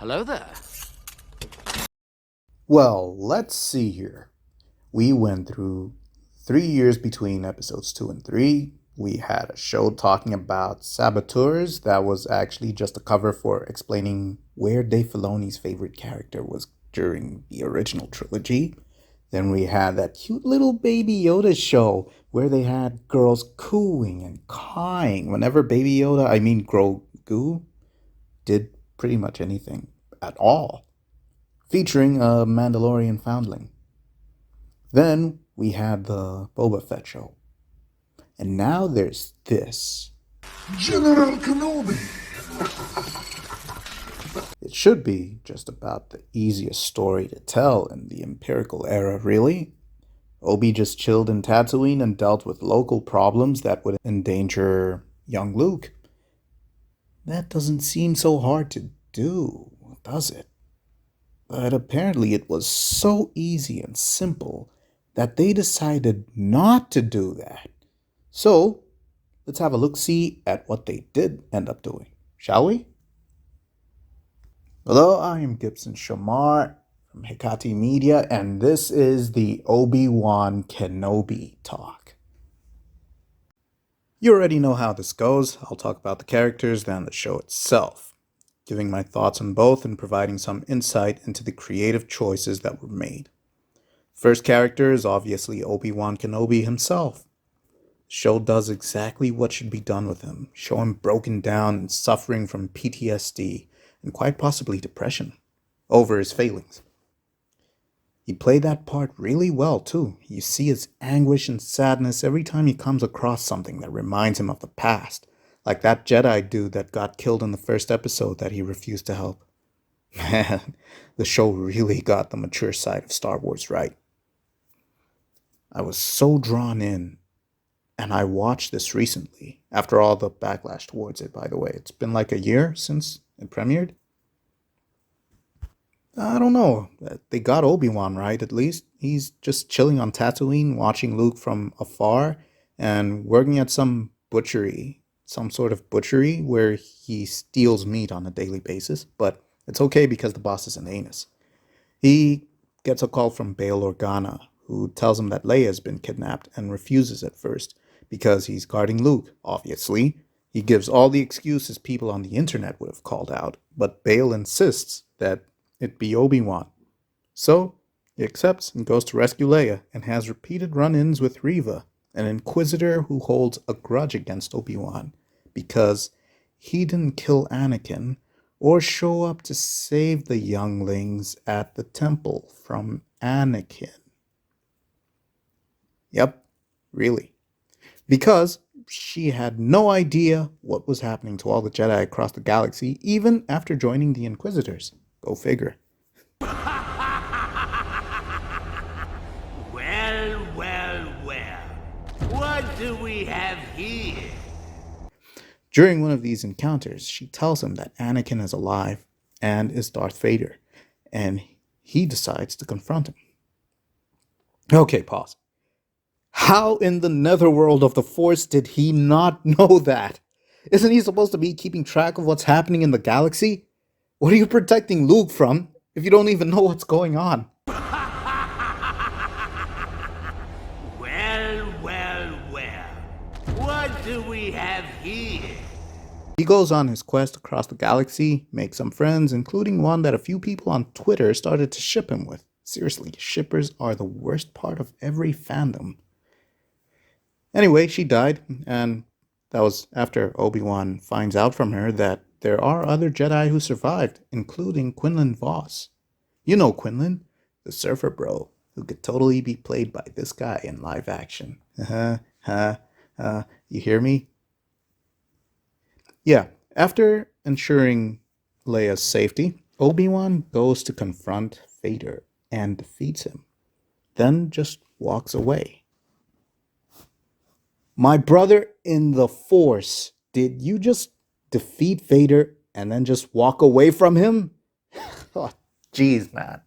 Hello there. Well, let's see here. We went through 3 years between episodes 2 and 3. We had a show talking about saboteurs that was actually just a cover for explaining where Dave Filoni's favorite character was during the original trilogy. Then we had that cute little baby Yoda show where they had girls cooing and cawing whenever baby Yoda, I mean Grogu, did pretty much anything at all, featuring a Mandalorian foundling. Then we had the Boba Fett show. And now there's this. General Kenobi! It should be just about the easiest story to tell in the Imperial era, really. Obi just chilled in Tatooine and dealt with local problems that would endanger young Luke. That doesn't seem so hard to do, does it? But apparently it was so easy and simple that they decided not to do that. So, let's have a look-see at what they did end up doing, shall we? Hello, I am Gibson Shamar from Hekate Media, and this is the Obi Wan Kenobi Talk. You already know how this goes. I'll talk about the characters, then the show itself, giving my thoughts on both and providing some insight into the creative choices that were made. First character is obviously Obi Wan Kenobi himself. The show does exactly what should be done with him, show him broken down and suffering from PTSD and quite possibly depression over his failings. He played that part really well too. You see his anguish and sadness every time he comes across something that reminds him of the past, like that Jedi dude that got killed in the first episode that he refused to help. Man, the show really got the mature side of Star Wars right. I was so drawn in, and I watched this recently, after all the backlash towards it, by the way. It's been like a year since it premiered. I don't know. They got Obi-Wan right, at least. He's just chilling on Tatooine, watching Luke from afar, and working at some butchery, some sort of butchery where he steals meat on a daily basis. But it's okay because the boss is an anus. He gets a call from Bail Organa, who tells him that Leia has been kidnapped and refuses at first because he's guarding Luke, obviously. He gives all the excuses people on the internet would have called out, but Bail insists that it be Obi-Wan. So, he accepts and goes to rescue Leia and has repeated run-ins with Reva, an inquisitor who holds a grudge against Obi-Wan because he didn't kill Anakin or show up to save the younglings at the temple from Anakin. Yep, really. Because she had no idea what was happening to all the Jedi across the galaxy, even after joining the Inquisitors. Go figure. Well. What do we have here? During one of these encounters, she tells him that Anakin is alive and is Darth Vader, and he decides to confront him. Okay, pause. How in the netherworld of the Force did he not know that? Isn't he supposed to be keeping track of what's happening in the galaxy? What are you protecting Luke from if you don't even know what's going on? Well. What do we have here? He goes on his quest across the galaxy, makes some friends, including one that a few people on Twitter started to ship him with. Seriously, shippers are the worst part of every fandom. Anyway, she died, and that was after Obi-Wan finds out from her that there are other Jedi who survived, including Quinlan Vos. You know Quinlan, the surfer bro, who could totally be played by this guy in live action. You hear me? Yeah, after ensuring Leia's safety, Obi-Wan goes to confront Vader and defeats him, then just walks away. My brother in the Force, did you just defeat Vader and then just walk away from him? Oh, jeez, man.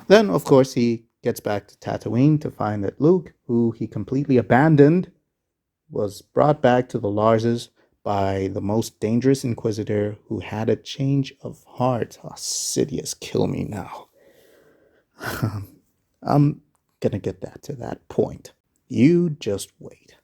Then, of course, he gets back to Tatooine to find that Luke, who he completely abandoned, was brought back to the Larses by the most dangerous Inquisitor who had a change of heart. Oh, Sidious, kill me now. I'm gonna get that to that point. You just wait.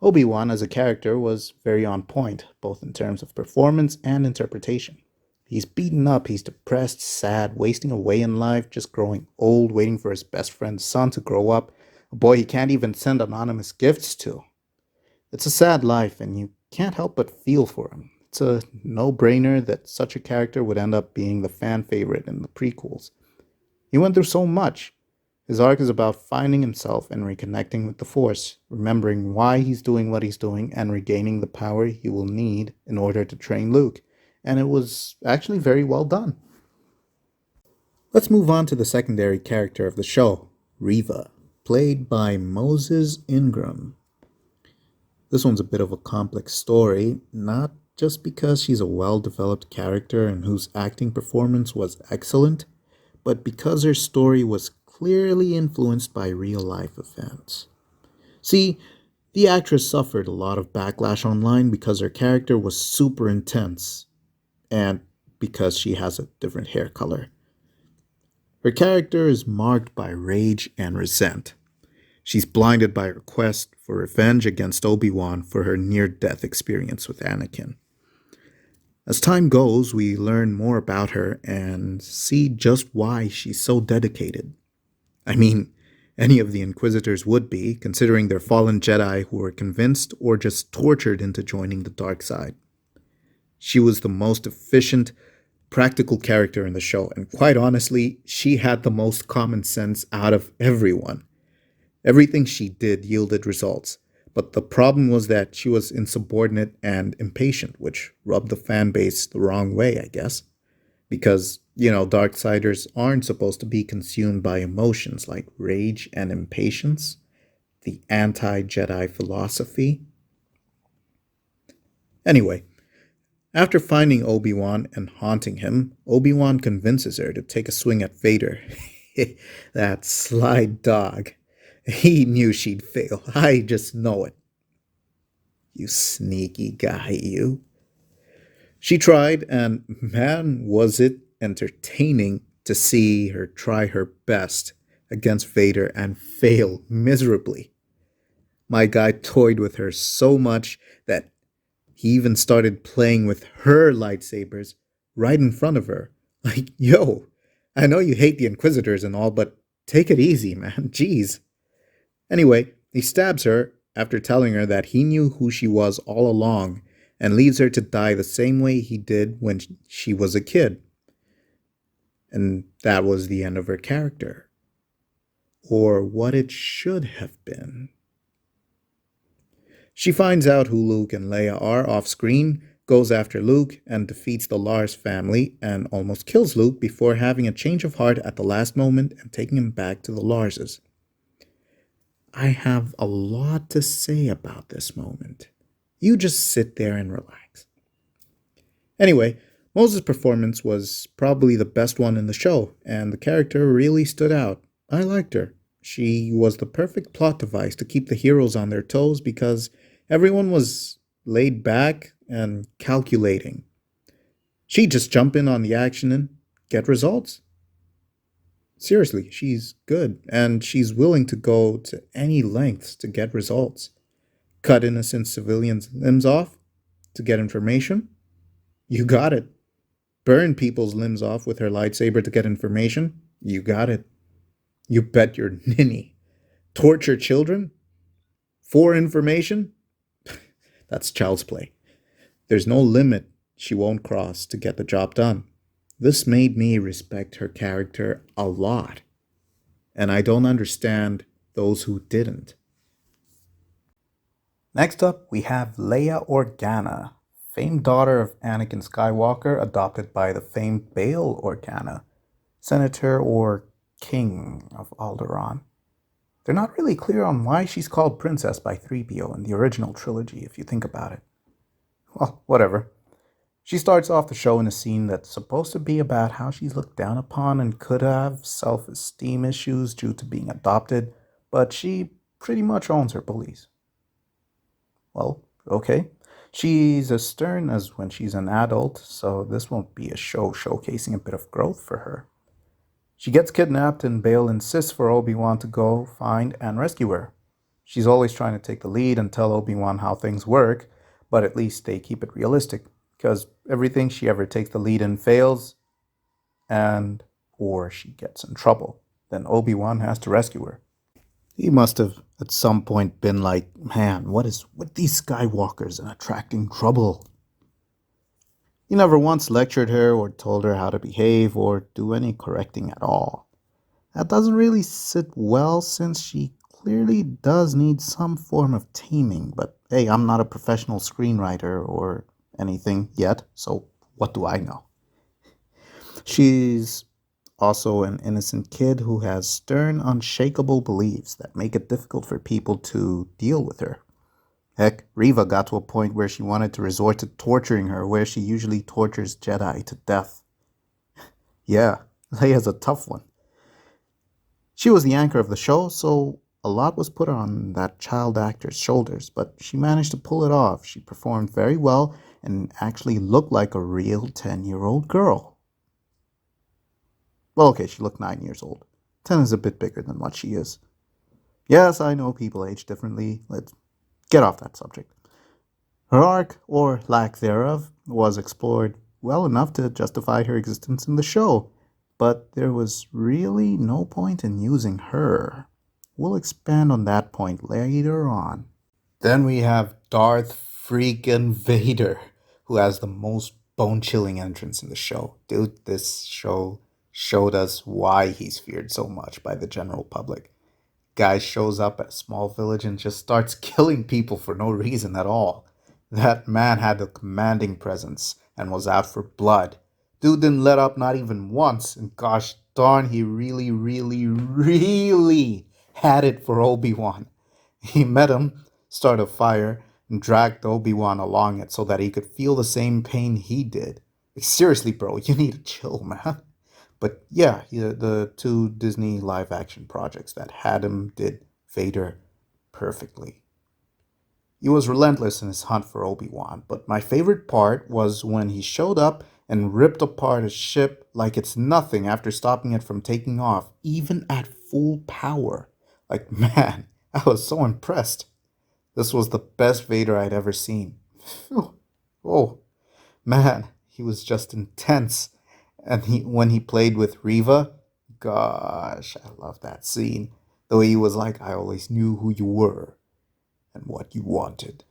Obi-Wan as a character was very on point, both in terms of performance and interpretation. He's beaten up, he's depressed, sad, wasting away in life, just growing old, waiting for his best friend's son to grow up, a boy he can't even send anonymous gifts to. It's a sad life, and you can't help but feel for him. It's a no-brainer that such a character would end up being the fan favorite in the prequels. He went through so much. His arc is about finding himself and reconnecting with the Force, remembering why he's doing what he's doing, and regaining the power he will need in order to train Luke. And it was actually very well done. Let's move on to the secondary character of the show, Reva, played by Moses Ingram. This one's a bit of a complex story, not just because she's a well-developed character and whose acting performance was excellent, but because her story was clearly influenced by real-life events. See, the actress suffered a lot of backlash online because her character was super intense, and because she has a different hair color. Her character is marked by rage and resent. She's blinded by her quest for revenge against Obi-Wan for her near-death experience with Anakin. As time goes, we learn more about her and see just why she's so dedicated. I mean, any of the Inquisitors would be, considering they're fallen Jedi who were convinced or just tortured into joining the dark side. She was the most efficient, practical character in the show, and quite honestly, she had the most common sense out of everyone. Everything she did yielded results, but the problem was that she was insubordinate and impatient, which rubbed the fan base the wrong way, I guess. Because, Darksiders aren't supposed to be consumed by emotions like rage and impatience, the anti-Jedi philosophy. Anyway, after finding Obi-Wan and haunting him, Obi-Wan convinces her to take a swing at Vader. That sly dog. He knew she'd fail. I just know it. You sneaky guy, you. She tried, and man, was it entertaining to see her try her best against Vader and fail miserably. My guy toyed with her so much that he even started playing with her lightsabers right in front of her. Like, yo, I know you hate the Inquisitors and all, but take it easy, man. Jeez. Anyway, he stabs her after telling her that he knew who she was all along and leaves her to die the same way he did when she was a kid. And that was the end of her character. Or what it should have been. She finds out who Luke and Leia are off screen, goes after Luke, and defeats the Lars family, and almost kills Luke before having a change of heart at the last moment and taking him back to the Larses. I have a lot to say about this moment. You just sit there and relax. Anyway, Moses' performance was probably the best one in the show, and the character really stood out. I liked her. She was the perfect plot device to keep the heroes on their toes because everyone was laid back and calculating. She'd just jump in on the action and get results. Seriously, she's good, and she's willing to go to any lengths to get results. Cut innocent civilians' limbs off to get information? You got it. Burn people's limbs off with her lightsaber to get information? You got it. You bet your ninny. Torture children? For information? That's child's play. There's no limit she won't cross to get the job done. This made me respect her character a lot, and I don't understand those who didn't. Next up, we have Leia Organa, famed daughter of Anakin Skywalker, adopted by the famed Bail Organa, senator or king of Alderaan. They're not really clear on why she's called Princess by 3PO in the original trilogy, if you think about it. Well, whatever. She starts off the show in a scene that's supposed to be about how she's looked down upon and could have self-esteem issues due to being adopted, but she pretty much owns her beliefs. Well, Okay. She's as stern as when she's an adult, so this won't be a show showcasing a bit of growth for her. She gets kidnapped, and Bale insists for Obi-Wan to go find and rescue her. She's always trying to take the lead and tell Obi-Wan how things work, but at least they keep it realistic, because everything she ever takes the lead in fails, and or she gets in trouble. Then Obi-Wan has to rescue her. He must have at some point been like, man, what is with these Skywalkers and attracting trouble? He never once lectured her or told her how to behave or do any correcting at all. That doesn't really sit well since she clearly does need some form of taming, but hey, I'm not a professional screenwriter or anything yet, so what do I know? She's also an innocent kid who has stern, unshakable beliefs that make it difficult for people to deal with her. Heck, Reva got to a point where she wanted to resort to torturing her, where she usually tortures Jedi to death. Yeah, Leia's a tough one. She was the anchor of the show, so a lot was put on that child actor's shoulders, but she managed to pull it off. She performed very well and actually looked like a real 10-year-old girl. Well, okay, she looked 9 years old. 10 is a bit bigger than what she is. Yes, I know people age differently. Let's get off that subject. Her arc, or lack thereof, was explored well enough to justify her existence in the show, but there was really no point in using her. We'll expand on that point later on. Then we have Darth freaking Vader, who has the most bone chilling entrance in the show. Dude, this show showed us why he's feared so much by the general public. Guy shows up at a small village and just starts killing people for no reason at all. That man had a commanding presence and was out for blood. Dude didn't let up not even once, and gosh darn, he really, really, really had it for Obi-Wan. He met him, started a fire, and dragged Obi-Wan along it so that he could feel the same pain he did. Like, seriously, bro, you need to chill, man. But yeah, the two Disney live action projects that had him did Vader perfectly. He was relentless in his hunt for Obi-Wan, but my favorite part was when he showed up and ripped apart a ship like it's nothing after stopping it from taking off, even at full power. Like, man, I was so impressed. This was the best Vader I'd ever seen. Oh, man, he was just intense. And when he played with Reva, gosh, I love that scene. The way he was like, I always knew who you were and what you wanted.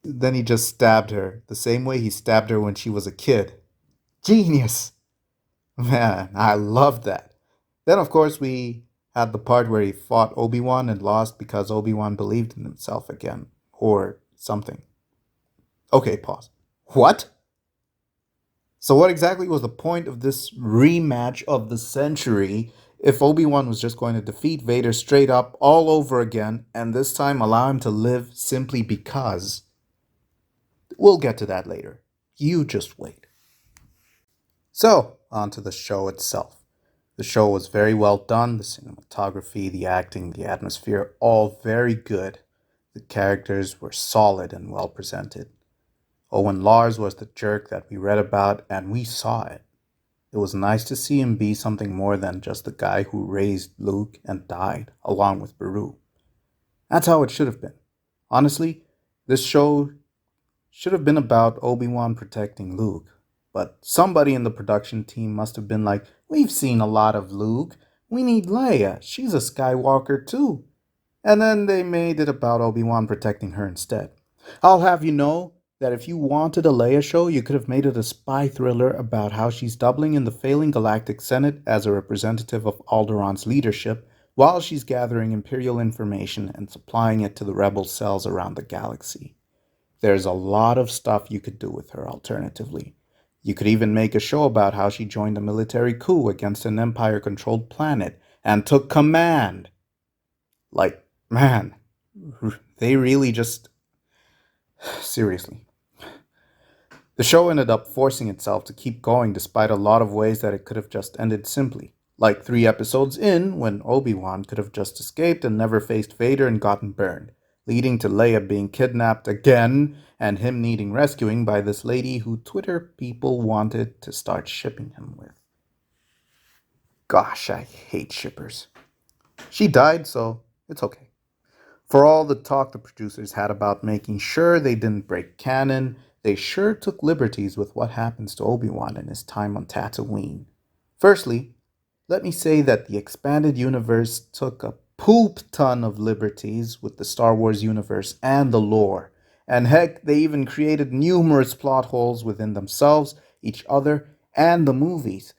Then he just stabbed her, the same way he stabbed her when she was a kid. Genius! Man, I loved that. Then, of course, we had the part where he fought Obi-Wan and lost because Obi-Wan believed in himself again. Or something. Okay, pause. What? So, what exactly was the point of this rematch of the century if Obi-Wan was just going to defeat Vader straight up all over again and this time allow him to live simply because? We'll get to that later. You just wait. So, on to the show itself. The show was very well done. The cinematography, the acting, the atmosphere, all very good. The characters were solid and well presented. Owen Lars was the jerk that we read about, and we saw it. It was nice to see him be something more than just the guy who raised Luke and died, along with Beru. That's how it should have been. Honestly, this show should have been about Obi-Wan protecting Luke. But somebody in the production team must have been like, we've seen a lot of Luke. We need Leia. She's a Skywalker too. And then they made it about Obi-Wan protecting her instead. I'll have you know that if you wanted a Leia show, you could have made it a spy thriller about how she's doubling in the failing Galactic Senate as a representative of Alderaan's leadership while she's gathering Imperial information and supplying it to the rebel cells around the galaxy. There's a lot of stuff you could do with her alternatively. You could even make a show about how she joined a military coup against an Empire-controlled planet and took command. Like, man, they really just... Seriously. The show ended up forcing itself to keep going despite a lot of ways that it could have just ended simply. Like 3 episodes in, when Obi-Wan could have just escaped and never faced Vader and gotten burned. leading to Leia being kidnapped again and him needing rescuing by this lady who Twitter people wanted to start shipping him with. Gosh, I hate shippers. She died, so it's okay. For all the talk the producers had about making sure they didn't break canon, they sure took liberties with what happens to Obi-Wan in his time on Tatooine. Firstly, let me say that the expanded universe took a poop ton of liberties with the Star Wars universe and the lore. And heck, they even created numerous plot holes within themselves, each other, and the movies.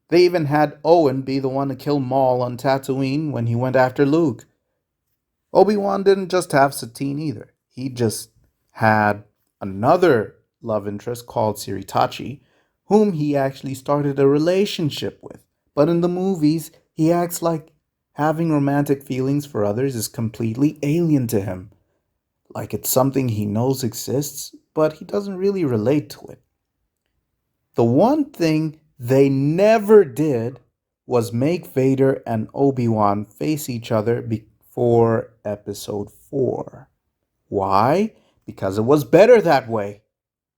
They even had Owen be the one to kill Maul on Tatooine when he went after Luke. Obi-Wan didn't just have Satine either. He just had another love interest called Siritachi, whom he actually started a relationship with. But in the movies, he acts like having romantic feelings for others is completely alien to him. Like it's something he knows exists, but he doesn't really relate to it. The one thing they never did was make Vader and Obi-Wan face each other before episode 4. Why? Because it was better that way.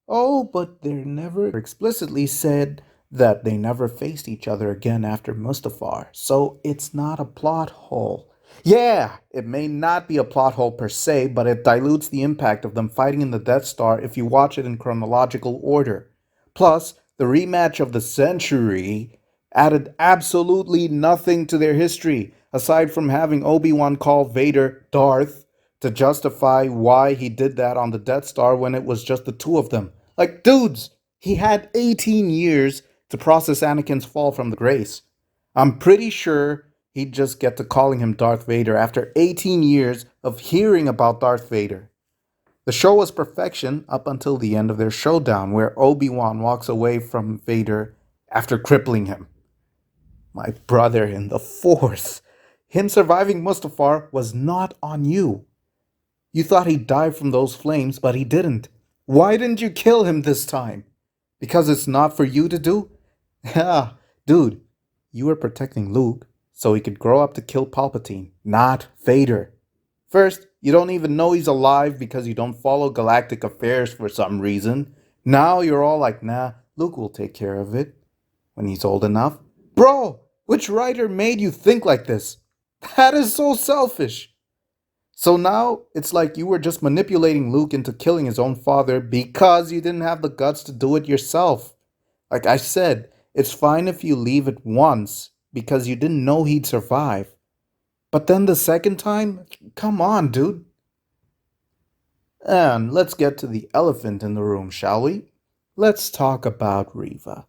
Oh, but they never explicitly said that they never faced each other again after Mustafar, so it's not a plot hole. Yeah, it may not be a plot hole per se, but it dilutes the impact of them fighting in the Death Star if you watch it in chronological order. Plus, the rematch of the century added absolutely nothing to their history, aside from having Obi-Wan call Vader Darth to justify why he did that on the Death Star when it was just the two of them. Like, dudes, he had 18 years to process Anakin's fall from the grace. I'm pretty sure he'd just get to calling him Darth Vader after 18 years of hearing about Darth Vader. The show was perfection up until the end of their showdown, where Obi-Wan walks away from Vader after crippling him. My brother in the Force. Him surviving Mustafar was not on you. You thought he'd die from those flames, but he didn't. Why didn't you kill him this time? Because it's not for you to do? Yeah, dude, you were protecting Luke so he could grow up to kill Palpatine, not Vader. First, you don't even know he's alive because you don't follow galactic affairs for some reason. Now you're all like, nah, Luke will take care of it when he's old enough. Bro, which writer made you think like this? That is so selfish. So now it's like you were just manipulating Luke into killing his own father because you didn't have the guts to do it yourself. Like I said, it's fine if you leave it once because you didn't know he'd survive. But then the second time? Come on, dude. And let's get to the elephant in the room, shall we? Let's talk about Reva.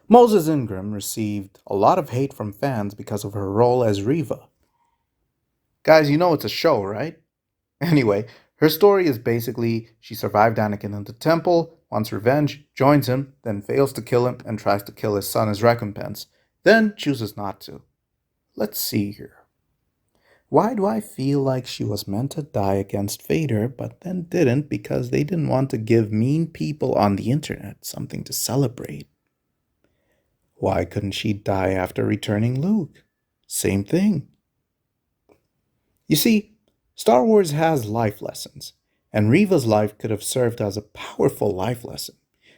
Moses Ingram received a lot of hate from fans because of her role as Reva. Guys, you know it's a show, right? Anyway, her story is basically she survived Anakin in the temple, wants revenge, joins him, then fails to kill him and tries to kill his son as recompense, then chooses not to. Let's see here. Why do I feel like she was meant to die against Vader, but then didn't because they didn't want to give mean people on the internet something to celebrate? Why couldn't she die after returning Luke? Same thing. You see, Star Wars has life lessons, and Reva's life could have served as a powerful life lesson.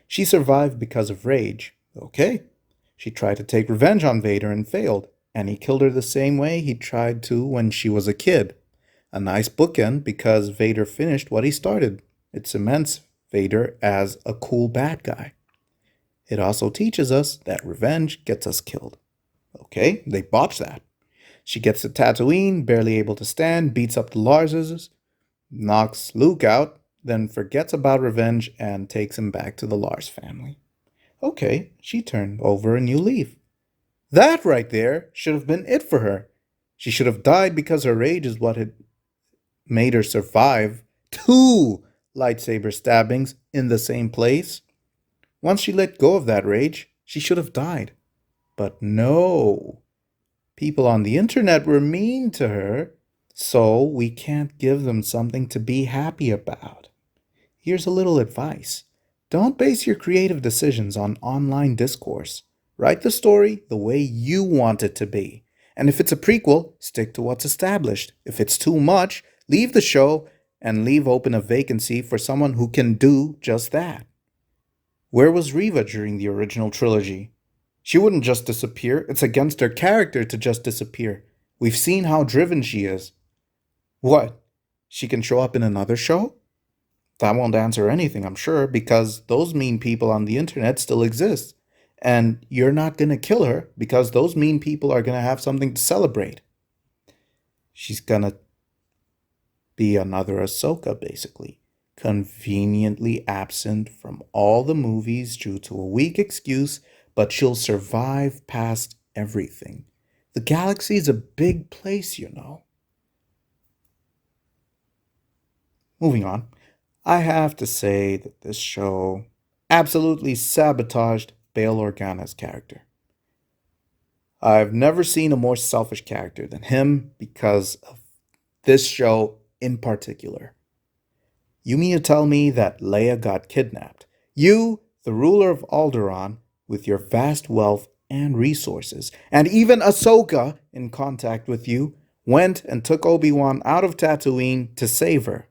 She survived because of rage. Okay. She tried to take revenge on Vader and failed, and he killed her the same way he tried to when she was a kid. A nice bookend because Vader finished what he started. It cements Vader as a cool bad guy. It also teaches us that revenge gets us killed. Okay, they botched that. She gets to Tatooine, barely able to stand, beats up the Larses, knocks Luke out, then forgets about revenge and takes him back to the Lars family. Okay, she turned over a new leaf. That right there should have been it for her. She should have died because her rage is what had made her survive 2 lightsaber stabbings in the same place. Once she let go of that rage, she should have died. But no. People on the internet were mean to her, so we can't give them something to be happy about. Here's a little advice. Don't base your creative decisions on online discourse. Write the story the way you want it to be. And if it's a prequel, stick to what's established. If it's too much, Leave the show and leave open a vacancy for someone who can do just that. Where was Riva during the original trilogy? She wouldn't just disappear. It's against her character to just disappear. We've seen how driven she is. What? She can show up in another show? That won't answer anything, I'm sure, because those mean people on the internet still exist. And you're not going to kill her because those mean people are going to have something to celebrate. She's going to be another Ahsoka, basically. Conveniently absent from all the movies due to a weak excuse, but she'll survive past everything. The galaxy is a big place, you know. Moving on, I have to say that this show absolutely sabotaged Bail Organa's character. I've never seen a more selfish character than him because of this show in particular. You mean to tell me that Leia got kidnapped? You, the ruler of Alderaan, with your vast wealth and resources, and even Ahsoka, in contact with you, went and took Obi-Wan out of Tatooine to save her.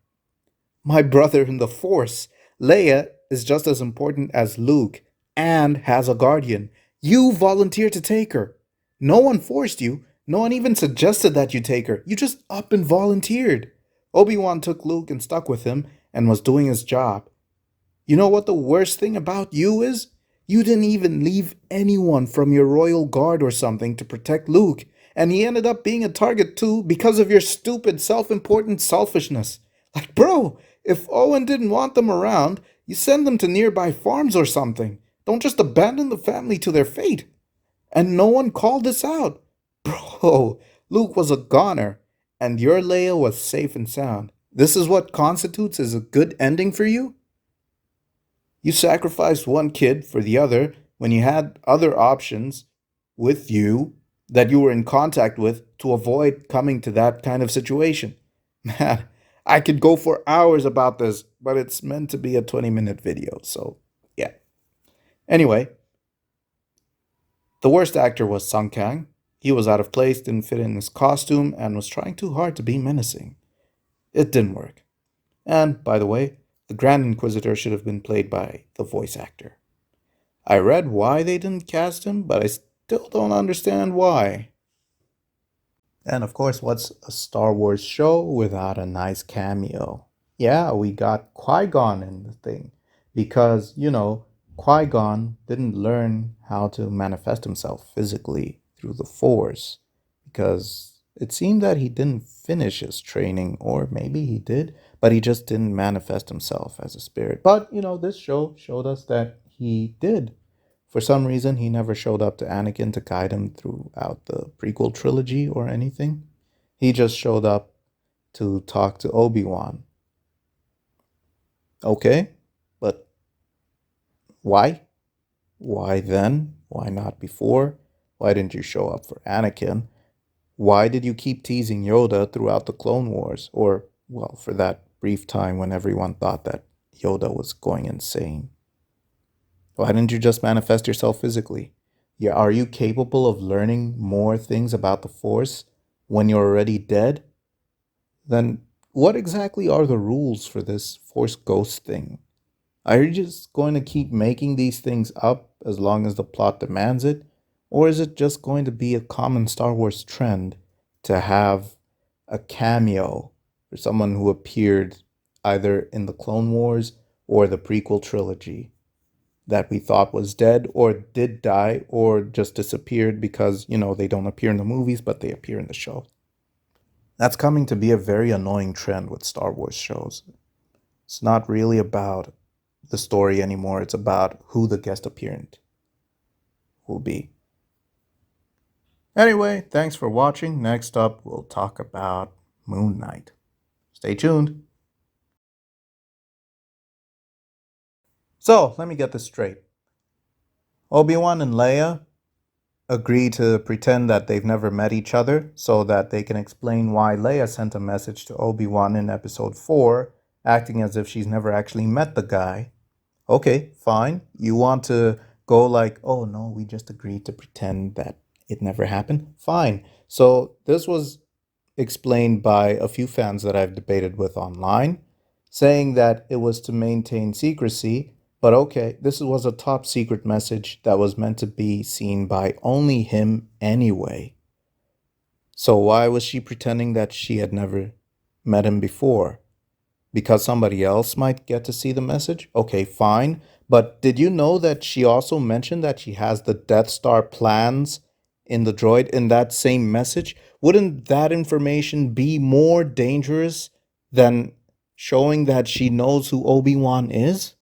My brother in the Force, Leia is just as important as Luke and has a guardian. You volunteered to take her. No one forced you. No one even suggested that you take her. You just up and volunteered. Obi-Wan took Luke and stuck with him and was doing his job. You know what the worst thing about you is? You didn't even leave anyone from your royal guard or something to protect Luke, and he ended up being a target too because of your stupid self-important selfishness. Like, bro, if Owen didn't want them around, you send them to nearby farms or something. Don't just abandon the family to their fate. And no one called this out. Bro, Luke was a goner, and your Leia was safe and sound. This is what constitutes as a good ending for you? You sacrificed one kid for the other when you had other options with you that you were in contact with to avoid coming to that kind of situation. Man, I could go for hours about this, but it's meant to be a 20-minute video, so yeah. Anyway, the worst actor was Sung Kang. He was out of place, didn't fit in his costume, and was trying too hard to be menacing. It didn't work. And, by the way, the Grand Inquisitor should have been played by the voice actor. I read why they didn't cast him, but I still don't understand why. And of course, what's a Star Wars show without a nice cameo? Yeah, we got Qui-Gon in the thing. Because, Qui-Gon didn't learn how to manifest himself physically through the Force. Because it seemed that he didn't finish his training, or maybe he did, but he just didn't manifest himself as a spirit. But, this show showed us that he did. For some reason, he never showed up to Anakin to guide him throughout the prequel trilogy or anything. He just showed up to talk to Obi-Wan. Okay, but why? Why then? Why not before? Why didn't you show up for Anakin? Why did you keep teasing Yoda throughout the Clone Wars? Or, well, for that brief time when everyone thought that Yoda was going insane. Why didn't you just manifest yourself physically? Yeah, are you capable of learning more things about the Force when you're already dead? Then what exactly are the rules for this Force ghost thing? Are you just going to keep making these things up as long as the plot demands it? Or is it just going to be a common Star Wars trend to have a cameo for someone who appeared either in the Clone Wars or the prequel trilogy that we thought was dead or did die or just disappeared because, they don't appear in the movies, but they appear in the show? That's coming to be a very annoying trend with Star Wars shows. It's not really about the story anymore. It's about who the guest appearance will be. Anyway, thanks for watching. Next up, we'll talk about Moon Knight. Stay tuned. So, let me get this straight. Obi-Wan and Leia agree to pretend that they've never met each other so that they can explain why Leia sent a message to Obi-Wan in episode 4, acting as if she's never actually met the guy. Okay, fine. You want to go like, oh no, we just agreed to pretend that it never happened? Fine. So this was explained by a few fans that I've debated with online, saying that it was to maintain secrecy. But okay, this was a top secret message that was meant to be seen by only him anyway. So why was she pretending that she had never met him before? Because somebody else might get to see the message? Okay, fine. But did you know that she also mentioned that she has the Death Star plans in the droid in that same message? Wouldn't that information be more dangerous than showing that she knows who Obi Wan is?